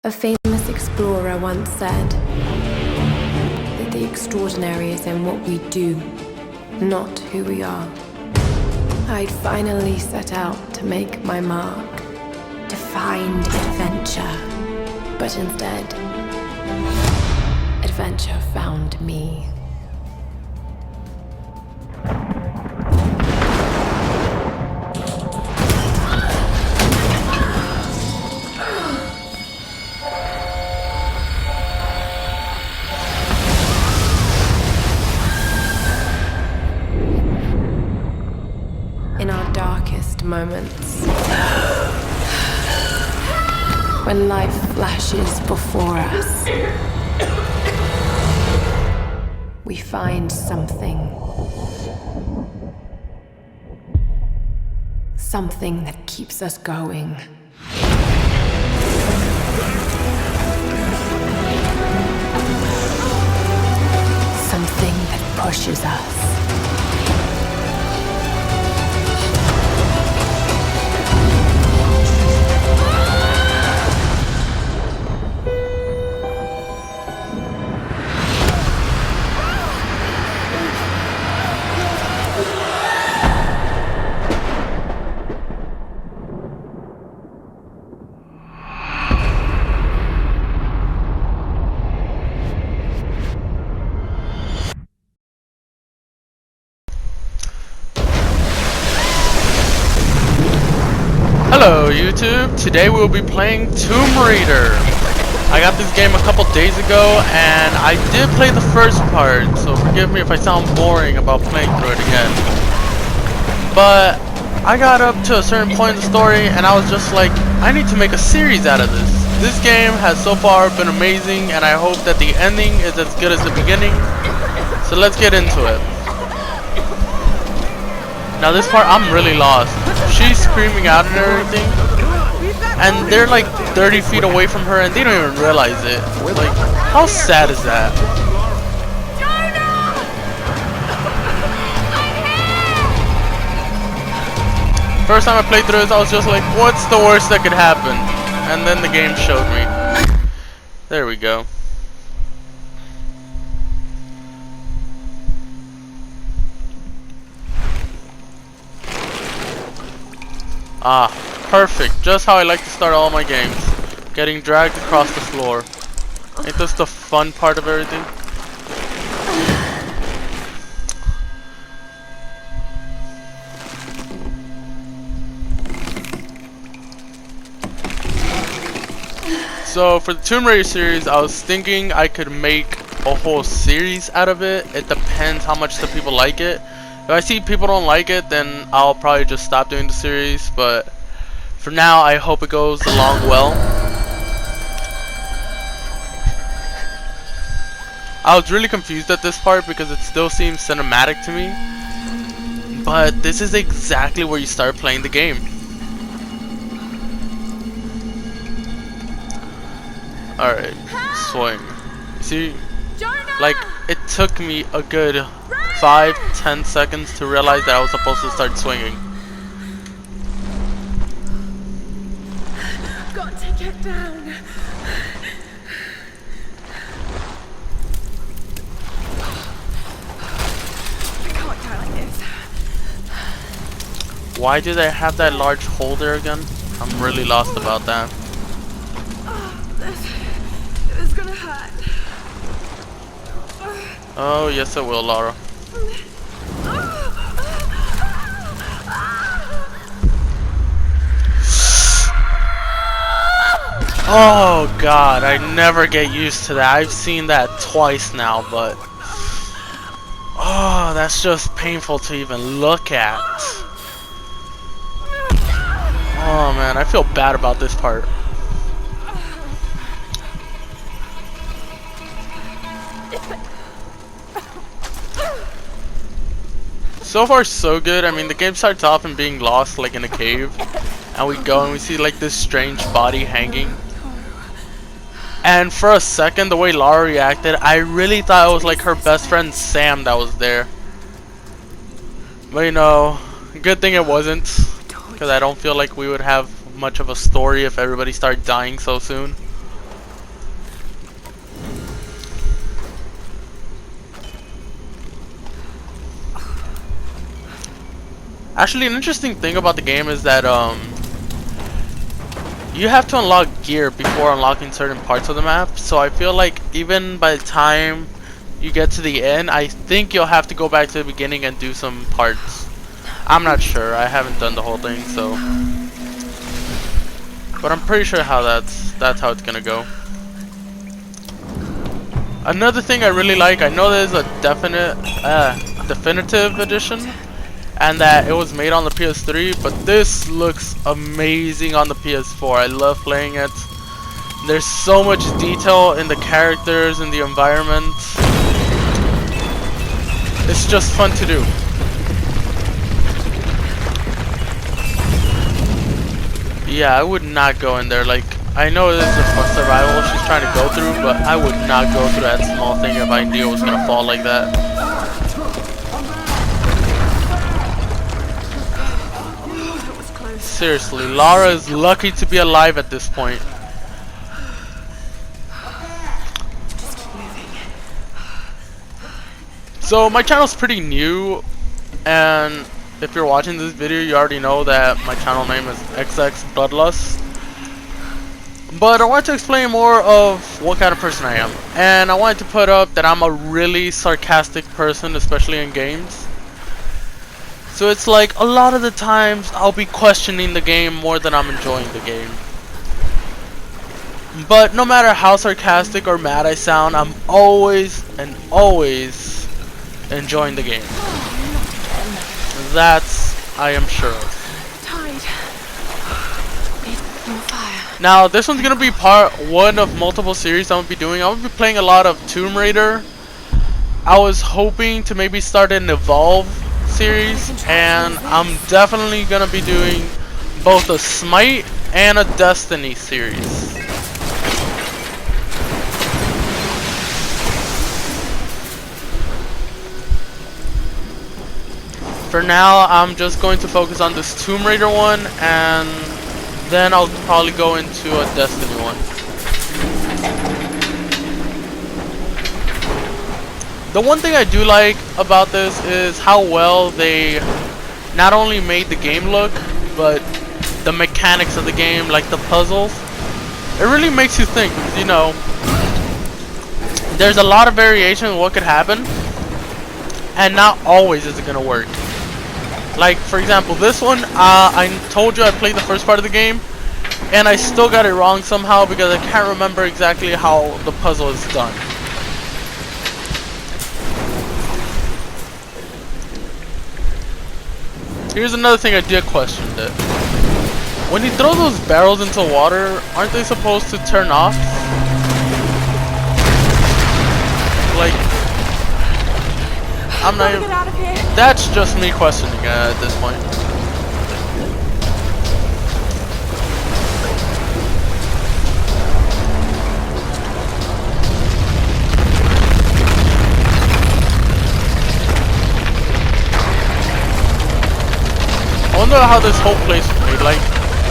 A famous explorer once said that the extraordinary is in what we do, not who we are. I'd finally set out to make my mark, to find adventure, but instead, adventure found me. In our darkest moments, when life flashes before us, we find something that keeps us going. Something that pushes us. Hello YouTube, today we'll be playing Tomb Raider. I got this game a couple days ago and I did play the first part, so forgive me if I sound boring about playing through it again. But I got up to a certain point in the story and I was just like, I need to make a series out of this. This game has so far been amazing and I hope that the ending is as good as the beginning. So let's get into it. Now this part, I'm really lost. She's screaming out and everything, and they're like 30 feet away from her and they don't even realize it. Like, how sad is that? First time I played through this, I was just like, what's the worst that could happen? And then the game showed me. There we go. Ah, perfect. Just how I like to start all my games. Getting dragged across the floor. Ain't this the fun part of everything? So for the Tomb Raider series, I was thinking I could make a whole series out of it. It depends how much the people like it. If I see people don't like it, then I'll probably just stop doing the series, but for now I hope it goes along well. I was really confused at this part because it still seems cinematic to me, but this is exactly where you start playing the game. Alright, swing. See, like, it took me a good 5-10 seconds to realize that I was supposed to start swinging. Got to get down. I can't die like this. Why do they have that large hole there again? I'm really lost about that. This is gonna hurt. Oh, yes it will, Laura. Oh god, I never get used to that. I've seen that twice now, but oh, that's just painful to even look at. Oh man, I feel bad about this part. So far so good. I mean, the game starts off in being lost like in a cave, and we go and we see like this strange body hanging. And for a second, the way Lara reacted, I really thought it was like her best friend Sam that was there. But you know, good thing it wasn't, because I don't feel like we would have much of a story if everybody started dying so soon. Actually, an interesting thing about the game is that you have to unlock gear before unlocking certain parts of the map. So I feel like even by the time you get to the end, I think you'll have to go back to the beginning and do some parts. I'm not sure. I haven't done the whole thing, so. But I'm pretty sure how that's how it's gonna go. Another thing I really like, I know there's a definitive edition, and that it was made on the PS3, but this looks amazing on the PS4. I love playing it. There's so much detail in the characters and the environment. It's just fun to do. Yeah, I would not go in there. Like, I know this is a survival she's trying to go through, but I would not go through that small thing if I knew it was gonna fall like that. Seriously, Lara is lucky to be alive at this point. So my channel's pretty new, and if you're watching this video, you already know that my channel name is xxBloodLust. But I want to explain more of what kind of person I am. And I wanted to put up that I'm a really sarcastic person, especially in games. So it's like a lot of the times I'll be questioning the game more than I'm enjoying the game. But no matter how sarcastic or mad I sound, I'm always enjoying the game. That's I am sure of. Now this one's gonna be part one of multiple series I'm gonna be doing. I'm gonna be playing a lot of Tomb Raider. I was hoping to maybe start an Evolve series, and I'm definitely gonna be doing both a Smite and a Destiny series. For now, I'm just going to focus on this Tomb Raider one, and then I'll probably go into a Destiny one. The one thing I do like about this is how well they not only made the game look, but the mechanics of the game, like the puzzles. It really makes you think, you know. There's a lot of variation of what could happen, and not always is it gonna work. Like, for example, this one, I told you I played the first part of the game, and I still got it wrong somehow because I can't remember exactly how the puzzle is done. Here's another thing I did question it. When you throw those barrels into water, aren't they supposed to turn off? Like, I'm not even... That's just me questioning it at this point. I wonder how this whole place was made. Like,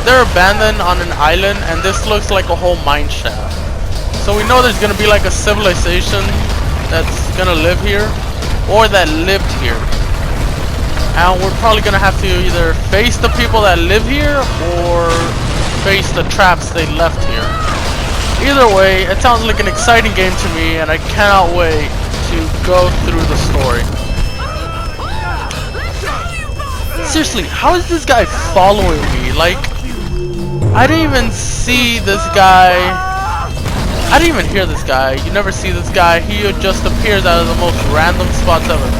they're abandoned on an island, and this looks like a whole mine shaft. So we know there's gonna be like a civilization that's gonna live here, or that lived here. And we're probably gonna have to either face the people that live here or face the traps they left here. Either way, it sounds like an exciting game to me, and I cannot wait to go through the story. Seriously, how is this guy following me? Like, I didn't even see this guy. I didn't even hear this guy. You never see this guy. He just appears out of the most random spots ever.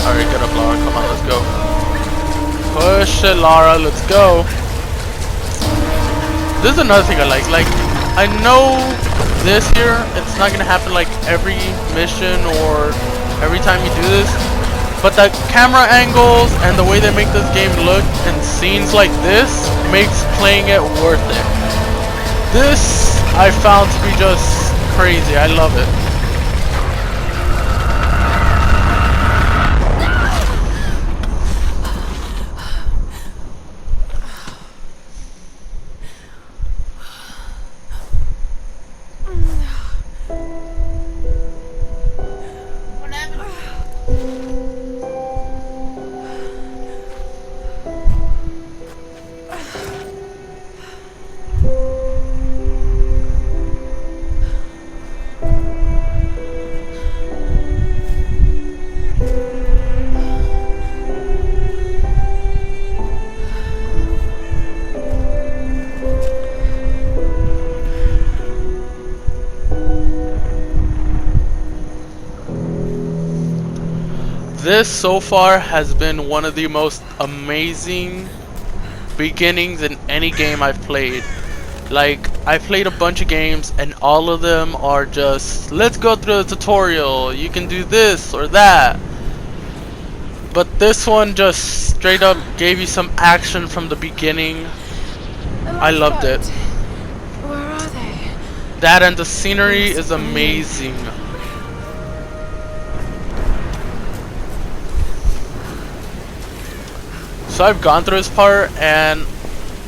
Alright, get up, Lara. Come on, let's go. Push it, Lara. Let's go. This is another thing I like. Like, I know this here, it's not gonna happen like every mission or every time you do this, but the camera angles and the way they make this game look and scenes like this makes playing it worth it. This I found to be just crazy. I love it. This so far has been one of the most amazing beginnings in any game I've played. Like, I played a bunch of games and all of them are just, let's go through the tutorial, you can do this or that. But this one just straight up gave you some action from the beginning. I loved it. Where are they? That and the scenery is amazing. So I've gone through this part and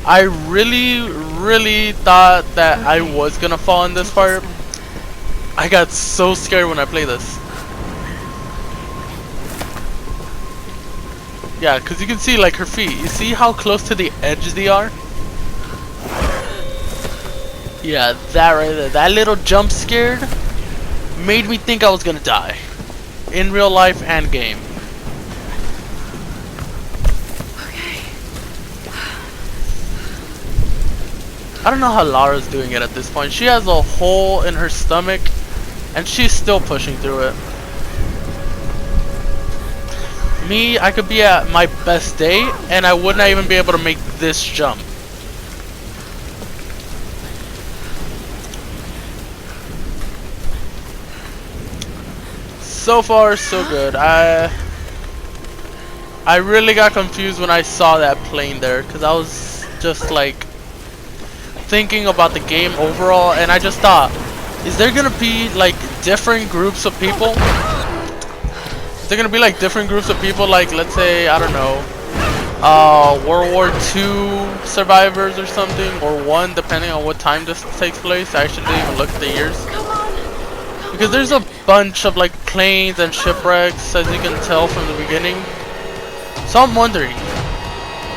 I really thought that I was gonna fall in this part. I got so scared when I played this. Yeah, cause you can see like her feet. You see how close to the edge they are? Yeah, that right there. That little jump scared made me think I was gonna die. In real life and game. Okay. I don't know how Lara's doing it at this point. She has a hole in her stomach and she's still pushing through it. Me, I could be at my best day and I would not even be able to make this jump. So far, so good. I really got confused when I saw that plane there, because I was just like thinking about the game overall, and I just thought, is there gonna be like different groups of people? Is there gonna be like different groups of people, like let's say, I don't know, World War II survivors or something, or one, depending on what time this takes place. I actually didn't even look at the years. Because there's a bunch of like planes and shipwrecks, as you can tell from the beginning. So I'm wondering,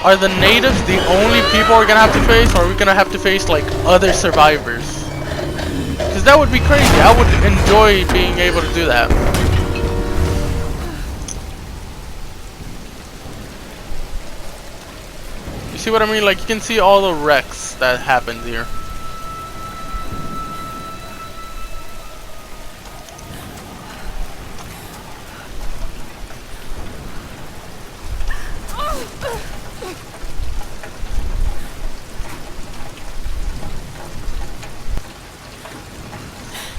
are the natives the only people we're gonna have to face, or are we gonna have to face like other survivors? Because that would be crazy. I would enjoy being able to do that. You see what I mean? Like, you can see all the wrecks that happened here.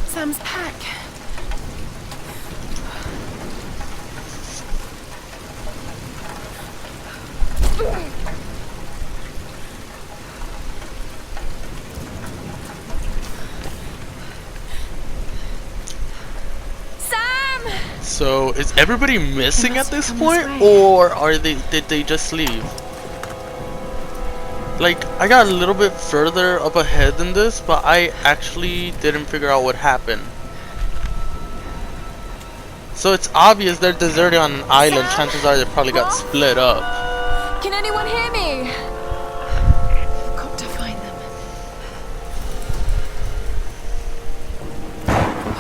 Sam's pack. Sam! So is everybody missing at this point, or are did they just leave? Like, I got a little bit further up ahead than this, but I actually didn't figure out what happened. So it's obvious they're deserted on an island. Sam? Chances are they probably got split up. Can anyone hear me? I've got to find them.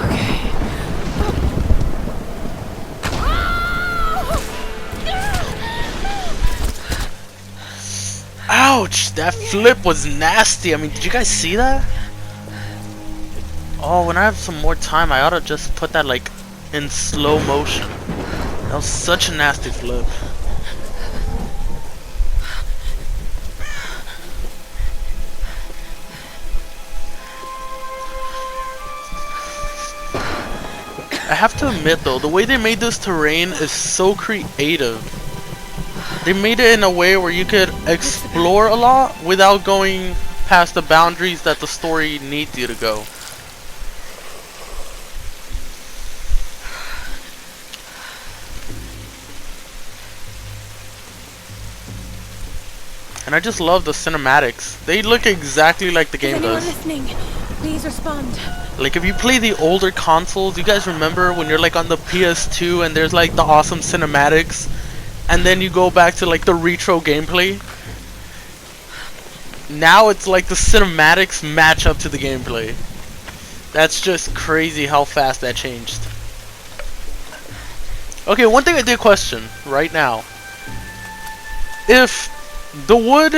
Okay. Ouch! That flip was nasty. I mean, did you guys see that? Oh, when I have some more time, I ought to just put that like in slow motion. That was such a nasty flip. I have to admit though, the way they made this terrain is so creative. They made it in a way where you could explore a lot without going past the boundaries that the story needs you to go. And I just love the cinematics. They look exactly like the game does. Listening? Please respond. Like, if you play the older consoles, you guys remember when you're like on the PS2 and there's like the awesome cinematics, and then you go back to like the retro gameplay? Now it's like the cinematics match up to the gameplay. That's just crazy how fast that changed. Okay, one thing I did question right now. If the wood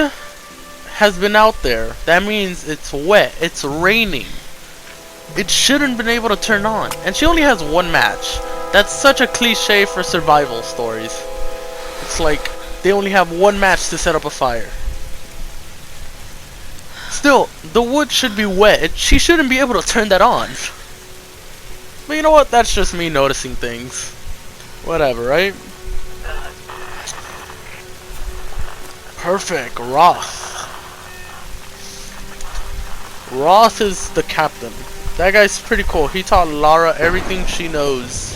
has been out there, that means it's wet, it's raining. It shouldn't been able to turn on. And she only has one match. That's such a cliche for survival stories. It's like they only have one match to set up a fire. Still, the wood should be wet. She shouldn't be able to turn that on. But you know what? That's just me noticing things. Whatever, right? Perfect. Roth. Roth is the captain. That guy's pretty cool. He taught Lara everything she knows.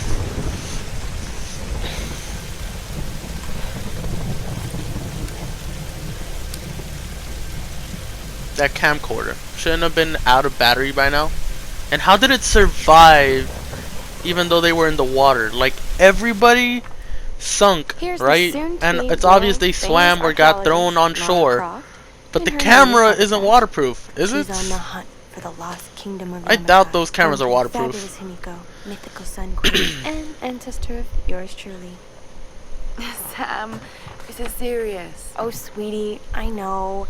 That camcorder shouldn't have been out of battery by now. And how did it survive even though they were in the water? Like, everybody sunk, right? And it's obvious they swam or got thrown on shore. But the camera isn't waterproof, is it? She's on the hunt for the lost kingdom of I doubt those cameras are waterproof. Fabulous Himiko, mythical sun queen, and ancestor of yours truly. Sam, this is serious. Oh, sweetie, I know.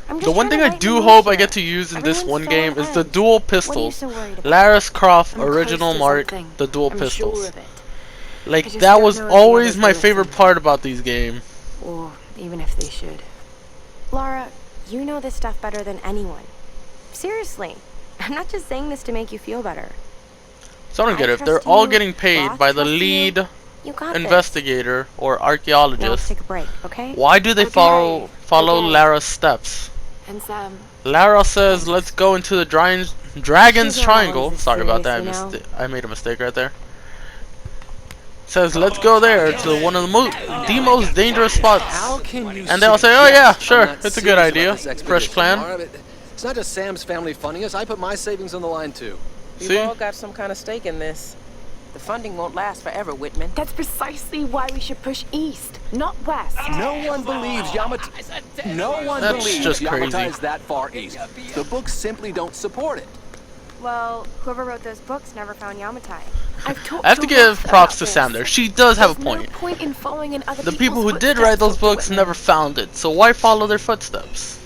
I'm just The one trying thing to I lighten do the hope mood I get to here. use in this Everyone's one game so is the intense. dual What are you pistols. so worried about? Lara Croft I'm original close to mark, something. the dual I'm pistols. sure of it. Like, I just that don't was know if the always others my will favorite listen. part about these games. Or even if they should. Laura, you know this stuff better than anyone. Seriously, I'm not just saying this to make you feel better. So I don't get it. If trust they're all you, getting paid Roth by the trusts you. lead You got this. investigator or Now let's archaeologist, take a break, okay? why do they Okay. follow Okay. Lara's steps? And Sam, Lara says, "Let's go into the Dragon's She's not Triangle." always this Sorry about serious, that. you know? I made a mistake right there. Says, "Let's go there to one of the most dangerous spots." And they'll say, "Oh yeah, sure, it's a good idea. Fresh plan." It's not just Sam's family funding us. I put my savings on the line too. See? We've all got some kind of stake in this. The funding won't last forever, Whitman. that's precisely why we should push east, not west. No one believes Yamata. No one That's believes just Yamata crazy. is that far east. The books simply don't support it. Well, whoever wrote those books never found Yamatai. I've talked I have to to give Roth props about to this. Sam there. She does have a There's point. No point in following in other The people people's who did write those footsteps, books Whitman. never found it, so why follow their footsteps?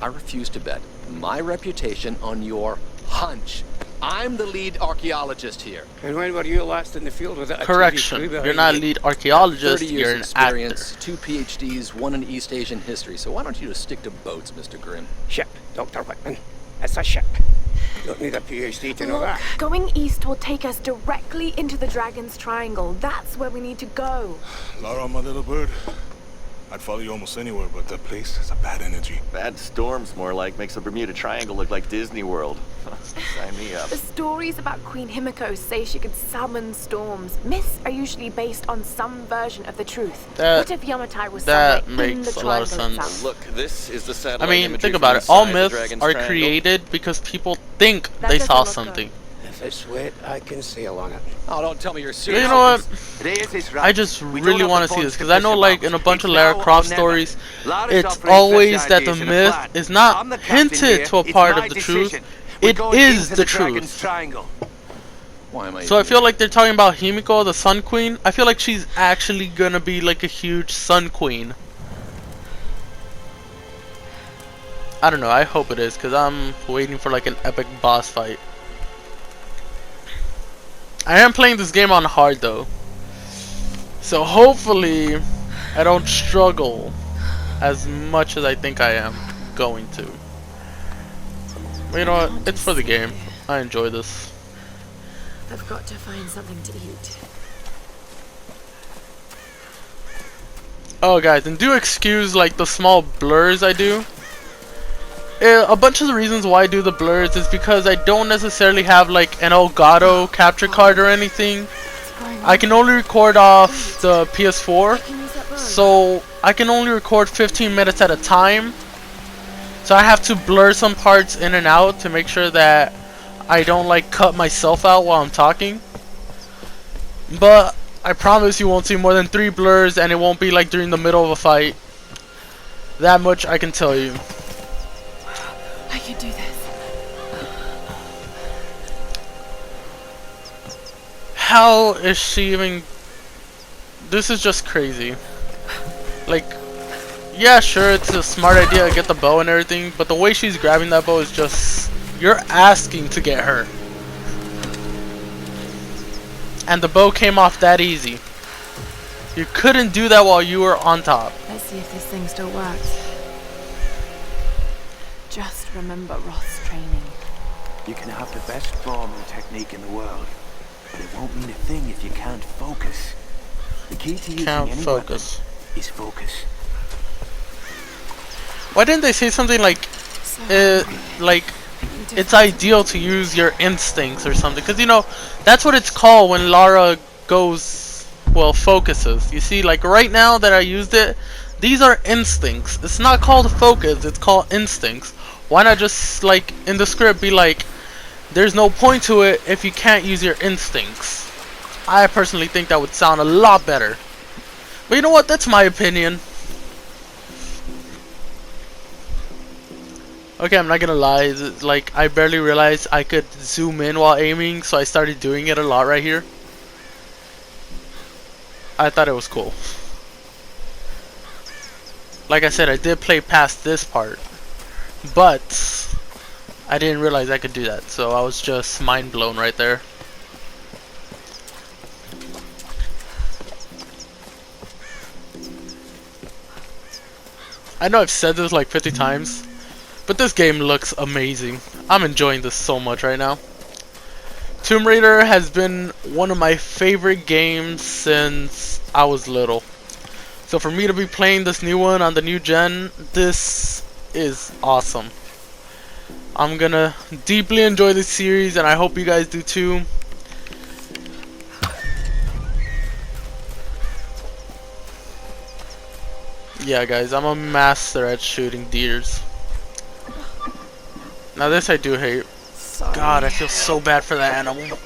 I refuse to bet my reputation on your hunch. I'm the lead archaeologist here. And when were you last in the field with that? Correction. You're not a lead archaeologist, 30 you're years an experience, actor. 2 PhDs, 1 in East Asian history. So why don't you just stick to boats, Mr. Grimm? Ship, Dr. Whitman. It's a ship. You don't need a PhD to know Look, that. going east will take us directly into the Dragon's Triangle. That's where we need to go. Lara, my little bird. I'd follow you almost anywhere, but that place has a bad energy. Bad storms, more like, makes the Bermuda Triangle look like Disney World. Sign me up. The stories about Queen Himiko say she could summon storms. Myths are usually based on some version of the truth. What if Yamatai was that somewhere in makes the a lot of triangle sense. itself? Look, this is the I satellite mean, imagery think from about it. All inside the myths Dragon's are Triangle. created because people think That they doesn't saw look good. something. If it's wet, I can sail on it. Oh, don't tell me you're You serious. know what? Reyes is right. I just We really don't have want the to see this funds because to I push know, them like, out. in a bunch of It's Lara now or Croft never. stories, Lara's it's offering always fresh that the ideas and a myth plan. is not I'm the captain hinted here. to a It's part my of the truth. decision. We're It going is into the Dragon's truth. Triangle. Why am I So I even feel like they're talking about Himiko, the Sun Queen. I feel like she's actually gonna be like a huge Sun Queen. I don't know. I hope it is because I'm waiting for like an epic boss fight. I am playing this game on hard though, so hopefully I don't struggle as much as I think I am going to. But you know what? It's for the game. I enjoy this. I've got to find something to eat. Oh guys, and do excuse like the small blurs I do. A bunch of the reasons why I do the blurs is because I don't necessarily have like an Elgato capture card or anything. I can only record off the PS4, so I can only record 15 minutes at a time. So I have to blur some parts in and out to make sure that I don't like cut myself out while I'm talking. But I promise you won't see more than 3 blurs, and it won't be like during the middle of a fight. That much I can tell you. I can do this. How is she even... This is just crazy. Like, yeah, sure, it's a smart idea to get the bow and everything, but the way she's grabbing that bow is just... You're asking to get her. and the bow came off that easy. You couldn't do that while you were on top. Let's see if this thing still works. Just remember Roth's training. You can have the best form and technique in the world, but it won't mean a thing if you can't focus. The key to using any weapon is focus. Why didn't they say something like, it's ideal to use your instincts or something? Because, you know, that's what it's called when Lara goes, well, focuses. You see, like right now that I used it, these are instincts. It's not called focus, it's called instincts. Why not just, like, in the script be like, there's no point to it if you can't use your instincts. I personally think that would sound a lot better. But you know what? That's my opinion. Okay, I'm not gonna lie. Like, I barely realized I could zoom in while aiming, so I started doing it a lot right here. I thought it was cool. Like I said, I did play past this part, but I didn't realize I could do that, so I was just mind blown right there. I know I've said this like 50 times, but this game looks amazing. I'm enjoying this so much right now. Tomb Raider has been one of my favorite games since I was little. So for me to be playing this new one on the new gen, this is awesome. I'm gonna deeply enjoy this series, and I hope you guys do too. Yeah, guys, I'm a master at shooting deers. Now this I do hate. God, I feel so bad for that animal.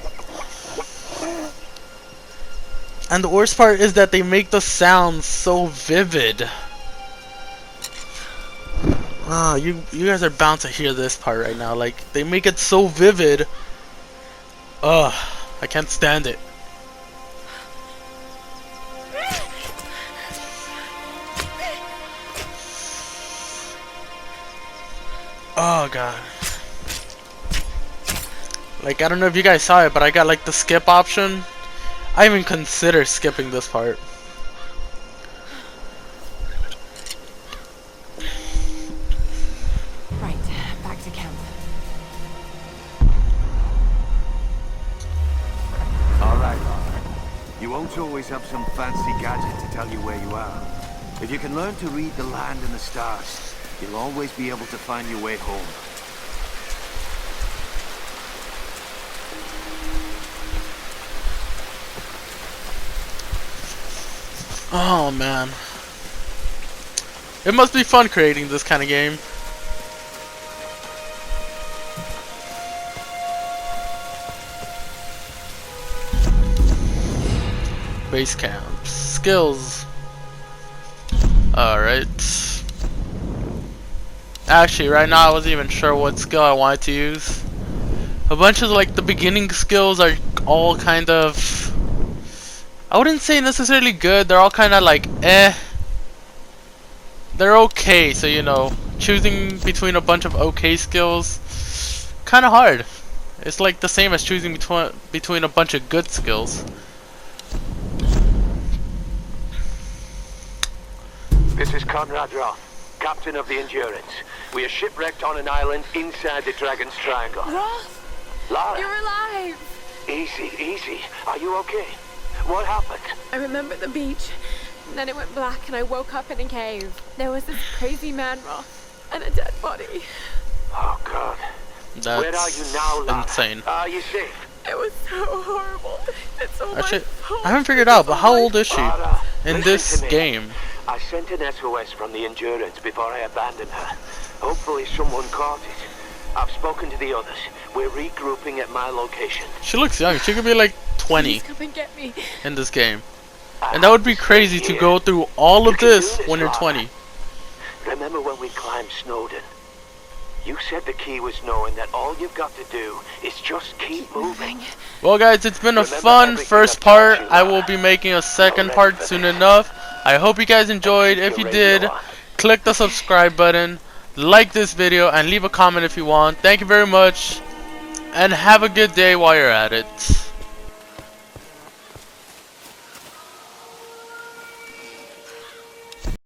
And the worst part is that they make the sounds so vivid. You guys are bound to hear this part right now. Like, they make it so vivid. I can't stand it. Oh god. Like, I don't know if you guys saw it, but I got like the skip option. I even consider skipping this part. Right, back to camp. Alright, Lara. You won't always have some fancy gadget to tell you where you are. If you can learn to read the land and the stars, you'll always be able to find your way home. Oh man. It must be fun creating this kind of game. Base camp. Skills. Alright. Actually, right now I wasn't even sure what skill I wanted to use. A bunch of like the beginning skills are all kind of, I wouldn't say necessarily good, they're all kind of like they're okay, so you know, choosing between a bunch of okay skills kind of hard. It's like the same as choosing between a bunch of good skills. This is Conrad Roth, captain of the Endurance. We are shipwrecked on an island inside the Dragon's Triangle. Roth! Lara! You're alive! Easy, easy. Are you okay? What happened? I remember the beach, and then it went black and I woke up in a cave. There was this crazy man, Roth, and a dead body. Oh, God. That's where are you now, Lara? insane. Are you safe? It was so horrible. It's all Actually, my fault. I haven't figured out, but how old is she Lara, in listen this to me. game? I sent an SOS from the Endurance before I abandoned her. Hopefully someone caught it. I've spoken to the others. We're regrouping at my location. She looks young. She could be like 20 Please come and get me. in this game. And that would be crazy to go through all of this when you're 20. Remember when we climbed Snowden? You said the key was knowing that all you've got to do is just keep moving. Well guys, it's been a fun first part. I will be making a second part soon enough. I hope you guys enjoyed. If you did, click the subscribe button, like this video, and leave a comment if you want. Thank you very much, and have a good day while you're at it.